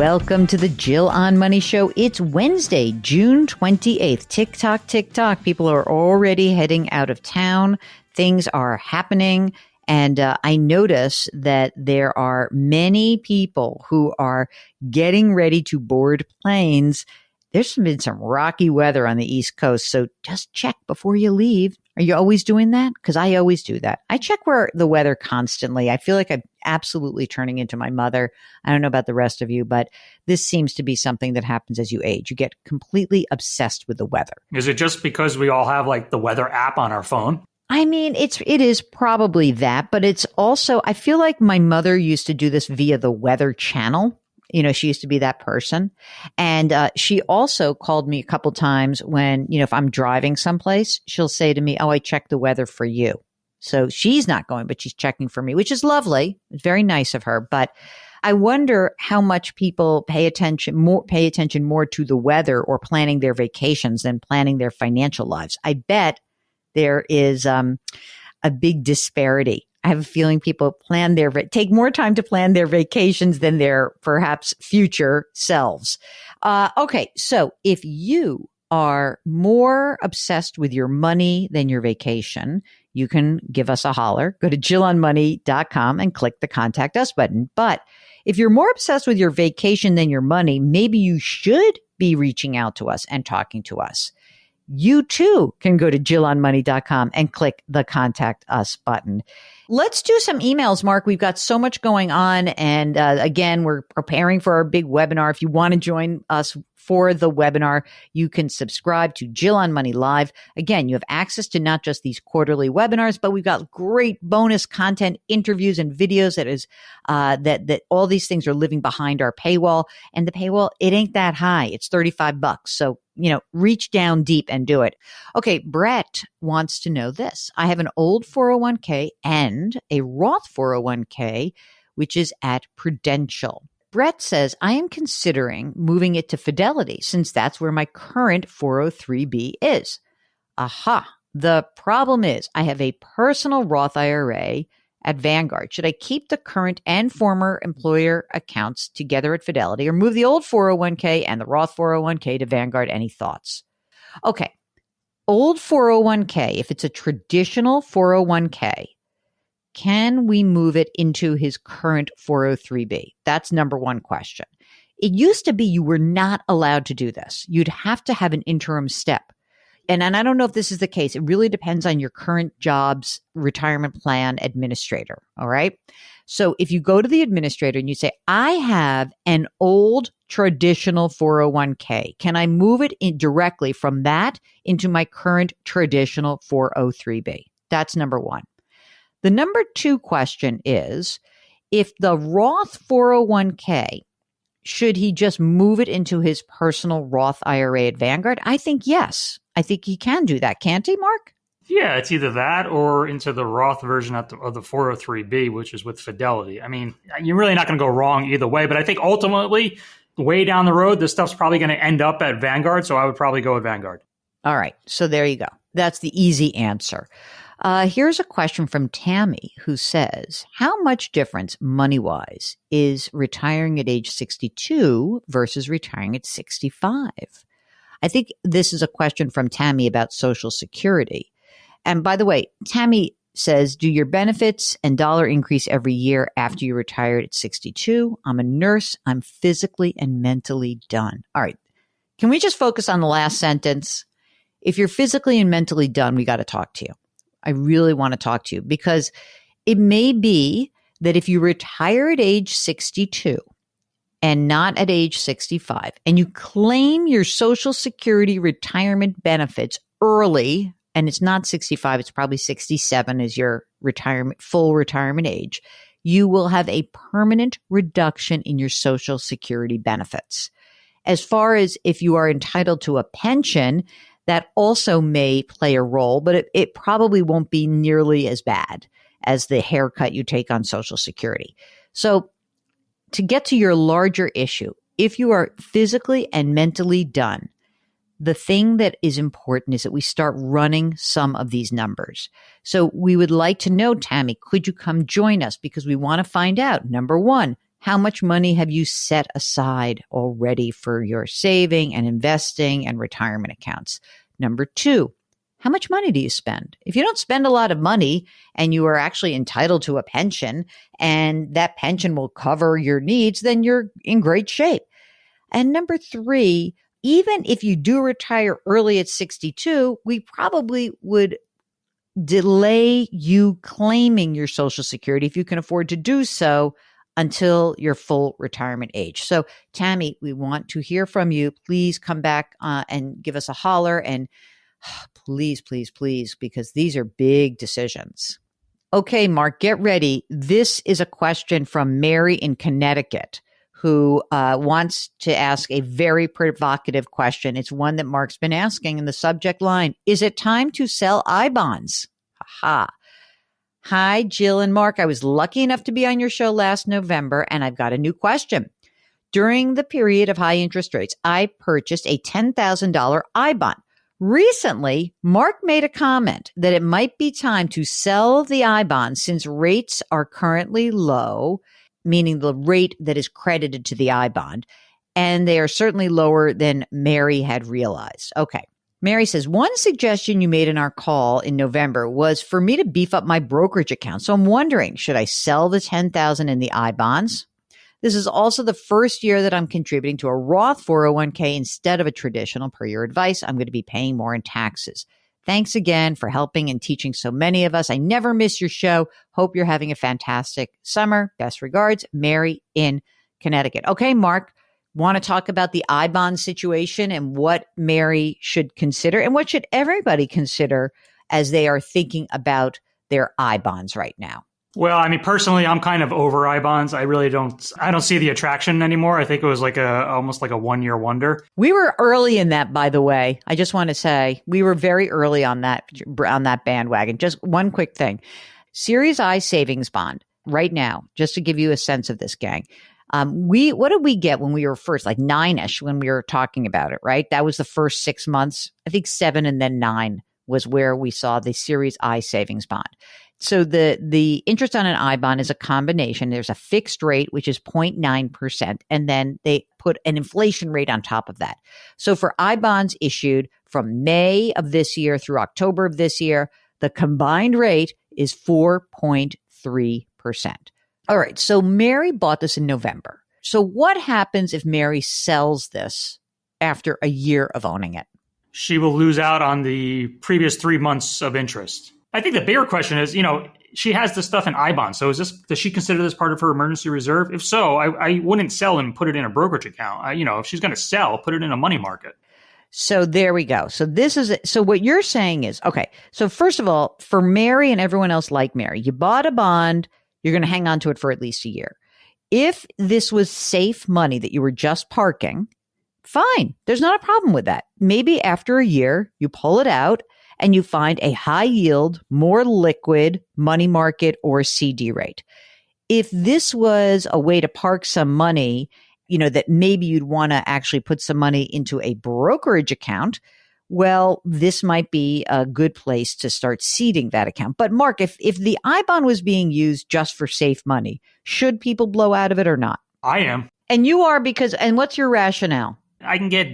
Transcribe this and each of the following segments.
Welcome to the Jill on Money Show. It's Wednesday, June 28th. Tick tock, tick tock. People are already heading out of town. Things are happening. And I notice that there are many people who are getting ready to board planes. There's been some rocky weather on the East Coast, so just check before you leave. Are you always doing that? Because I always do that. I check the weather constantly. I feel like I'm absolutely turning into my mother. I don't know about the rest of you, but this seems to be something that happens as you age. You get completely obsessed with the weather. Is it just because we all have like the weather app on our phone? I mean, it is probably that, but it's also, I feel like my mother used to do this via the Weather Channel. You know, she used to be that person. And she also called me a couple times when, if I'm driving someplace, she'll say to me, "Oh, I checked the weather for you." So she's not going, but she's checking for me, which is lovely. It's very nice of her. But I wonder how much people pay attention more to the weather or planning their vacations than planning their financial lives. I bet there is a big disparity. I have a feeling people take more time to plan their vacations than their perhaps future selves. Okay, so if you are more obsessed with your money than your vacation, you can give us a holler. Go to jillonmoney.com and click the Contact Us button. But if you're more obsessed with your vacation than your money, maybe you should be reaching out to us and talking to us. You too can go to jillonmoney.com and click the Contact Us button. Let's do some emails, Mark. We've got so much going on. And again, we're preparing for our big webinar. If you want to join us for the webinar, you can subscribe to Jill on Money Live. Again, you have access to not just these quarterly webinars, but we've got great bonus content, interviews and videos that all these things are living behind our paywall. And the paywall, it ain't that high. It's $35. So reach down deep and do it. Okay, Brett wants to know this. I have an old 401k and a Roth 401k, which is at Prudential. Brett says, I am considering moving it to Fidelity since that's where my current 403b is. Aha. The problem is I have a personal Roth IRA at Vanguard. Should I keep the current and former employer accounts together at Fidelity or move the old 401k and the Roth 401k to Vanguard? Any thoughts? Okay. Old 401k, if it's a traditional 401k, can we move it into his current 403b? That's number one question. It used to be you were not allowed to do this. You'd have to have an interim step. And I don't know if this is the case. It really depends on your current job's retirement plan administrator. All right. So if you go to the administrator and you say, I have an old traditional 401k, can I move it in directly from that into my current traditional 403b? That's number one. The number two question is, if the Roth 401k, should he just move it into his personal Roth IRA at Vanguard? I think yes. I think he can do that. Can't he, Mark? Yeah, it's either that or into the Roth version of the 403b, which is with Fidelity. I mean, you're really not going to go wrong either way. But I think ultimately, way down the road, this stuff's probably going to end up at Vanguard. So I would probably go with Vanguard. All right. So there you go. That's the easy answer. Here's a question from Tammy who says, how much difference money-wise is retiring at age 62 versus retiring at 65? I think this is a question from Tammy about Social Security. And by the way, Tammy says, do your benefits and dollar increase every year after you retired at 62? I'm a nurse. I'm physically and mentally done. All right. Can we just focus on the last sentence? If you're physically and mentally done, we got to talk to you. I really want to talk to you because it may be that if you retire at age 62 and not at age 65 and you claim your Social Security retirement benefits early, and it's not 65, it's probably 67 is your full retirement age, you will have a permanent reduction in your Social Security benefits. As far as if you are entitled to a pension, that also may play a role, but it probably won't be nearly as bad as the haircut you take on Social Security. So to get to your larger issue, if you are physically and mentally done, the thing that is important is that we start running some of these numbers. So we would like to know, Tammy, could you come join us? Because we want to find out, number one, How much money have you set aside already for your saving and investing and retirement accounts? Number 2, how much money do you spend? If you don't spend a lot of money and you are actually entitled to a pension and that pension will cover your needs, then you're in great shape. And number 3, even if you do retire early at 62, we probably would delay you claiming your Social Security if you can afford to do so until your full retirement age. So, Tammy, we want to hear from you. Please come back and give us a holler. And please, please, please, because these are big decisions. Okay, Mark, get ready. This is a question from Mary in Connecticut, who wants to ask a very provocative question. It's one that Mark's been asking in the subject line. Is it time to sell I-bonds? Ha. Hi, Jill and Mark. I was lucky enough to be on your show last November, and I've got a new question. During the period of high interest rates, I purchased a $10,000 I-bond. Recently, Mark made a comment that it might be time to sell the I-bond since rates are currently low, meaning the rate that is credited to the I-bond, and they are certainly lower than Mary had realized. Okay. Mary says, one suggestion you made in our call in November was for me to beef up my brokerage account. So I'm wondering, should I sell the $10,000 in the I-bonds? This is also the first year that I'm contributing to a Roth 401k instead of a traditional. Per your advice, I'm going to be paying more in taxes. Thanks again for helping and teaching so many of us. I never miss your show. Hope you're having a fantastic summer. Best regards, Mary in Connecticut. Okay, Mark. Want to talk about the I-bond situation and what Mary should consider and what should everybody consider as they are thinking about their I-bonds right now? Well, I mean, personally, I'm kind of over I-bonds. I don't see the attraction anymore. I think it was almost like a 1-year wonder. We were early in that, by the way. I just want to say we were very early on that bandwagon. Just one quick thing. Series I savings bond right now, just to give you a sense of this, gang. What did we get when we were first, like 9-ish when we were talking about it, right? That was the first 6 months. I think 7 and then 9 was where we saw the Series I savings bond. So the interest on an I bond is a combination. There's a fixed rate, which is 0.9%, and then they put an inflation rate on top of that. So for I bonds issued from May of this year through October of this year, the combined rate is 4.3%. All right. So Mary bought this in November. So what happens if Mary sells this after a year of owning it? She will lose out on the previous 3 months of interest. I think the bigger question is, she has this stuff in I-bonds. So does she consider this part of her emergency reserve? If so, I wouldn't sell and put it in a brokerage account. If she's going to sell, put it in a money market. So there we go. So what you're saying is, okay, so first of all, for Mary and everyone else like Mary, you bought a bond, you're going to hang on to it for at least a year. If this was safe money that you were just parking, fine. There's not a problem with that. Maybe after a year, you pull it out and you find a high yield, more liquid money market or CD rate. If this was a way to park some money, that maybe you'd want to actually put some money into a brokerage account, well, this might be a good place to start seeding that account. But Mark, if the I-bond was being used just for safe money, should people blow out of it or not? I am. And you are and what's your rationale? I can get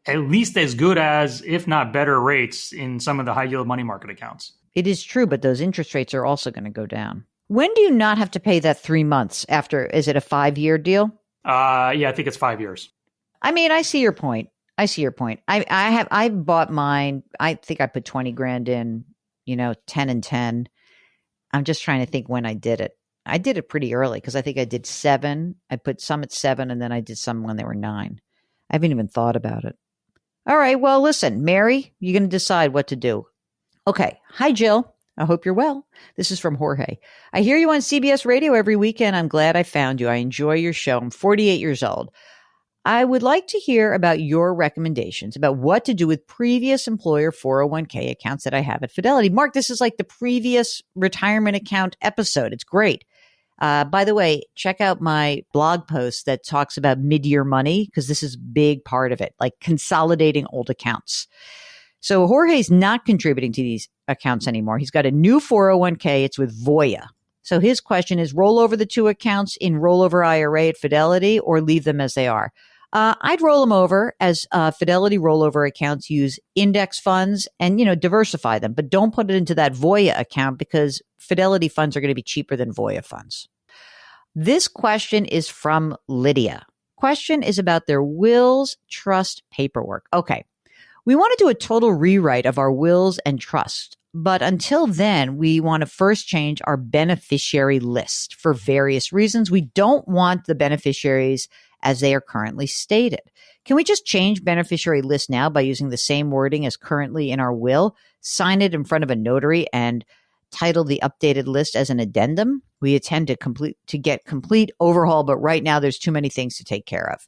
at least as good as, if not better rates in some of the high yield money market accounts. It is true, but those interest rates are also going to go down. When do you not have to pay that 3 months after? Is it a 5-year deal? Yeah, I think it's 5 years. I mean, I see your point. I bought mine. I think I put 20 grand in, 10 and 10. I'm just trying to think when I did it. I did it pretty early because I think I did 7. I put some at 7 and then I did some when they were 9. I haven't even thought about it. All right. Well, listen, Mary, you're going to decide what to do. Okay. Hi, Jill. I hope you're well. This is from Jorge. I hear you on CBS Radio every weekend. I'm glad I found you. I enjoy your show. I'm 48 years old. I would like to hear about your recommendations about what to do with previous employer 401k accounts that I have at Fidelity. Mark, this is like the previous retirement account episode. It's great. By the way, check out my blog post that talks about mid-year money because this is a big part of it, like consolidating old accounts. So Jorge's not contributing to these accounts anymore. He's got a new 401k. It's with Voya. So his question is roll over the two accounts in rollover IRA at Fidelity or leave them as they are. I'd roll them over as Fidelity rollover accounts use index funds and, diversify them, but don't put it into that Voya account because Fidelity funds are going to be cheaper than Voya funds. This question is from Lydia. Question is about their wills, trust paperwork. Okay. We want to do a total rewrite of our wills and trust. But until then, we want to first change our beneficiary list for various reasons. We don't want the beneficiaries as they are currently stated. Can we just change beneficiary list now by using the same wording as currently in our will, sign it in front of a notary, and title the updated list as an addendum? We intend to get complete overhaul, but right now there's too many things to take care of.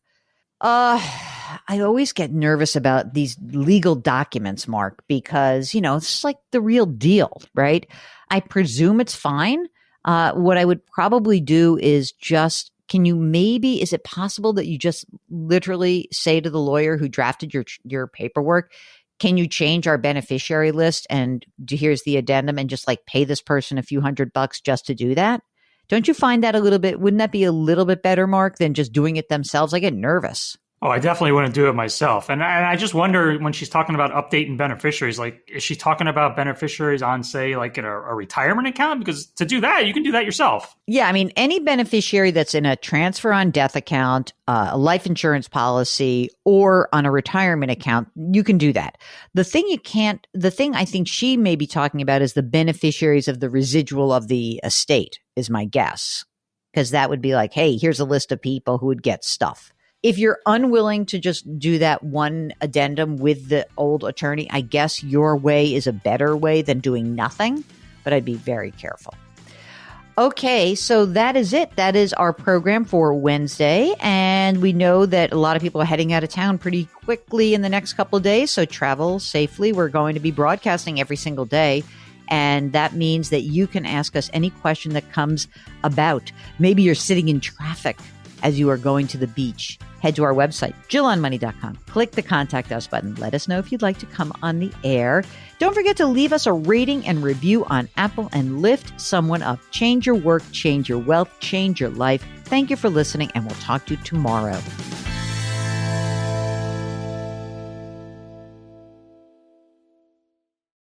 I always get nervous about these legal documents, Mark, because, it's like the real deal, right? I presume it's fine. What I would probably do is is it possible that you just literally say to the lawyer who drafted your paperwork, can you change our beneficiary list and here's the addendum and just like pay this person a few $100 just to do that? Don't you find that wouldn't that be a little bit better, Mark, than just doing it themselves? I get nervous. Oh, I definitely wouldn't do it myself. And I just wonder when she's talking about updating beneficiaries, like, is she talking about beneficiaries on, say, like in a retirement account? Because to do that, you can do that yourself. Yeah. I mean, any beneficiary that's in a transfer on death account, a life insurance policy, or on a retirement account, you can do that. The thing I think she may be talking about is the beneficiaries of the residual of the estate, is my guess. Because that would be like, hey, here's a list of people who would get stuff. If you're unwilling to just do that one addendum with the old attorney, I guess your way is a better way than doing nothing, but I'd be very careful. Okay, so that is it. That is our program for Wednesday. And we know that a lot of people are heading out of town pretty quickly in the next couple of days, so travel safely. We're going to be broadcasting every single day. And that means that you can ask us any question that comes about. Maybe you're sitting in traffic as you are going to the beach. Head to our website, JillOnMoney.com. Click the Contact Us button. Let us know if you'd like to come on the air. Don't forget to leave us a rating and review on Apple and lift someone up. Change your work, change your wealth, change your life. Thank you for listening, and we'll talk to you tomorrow.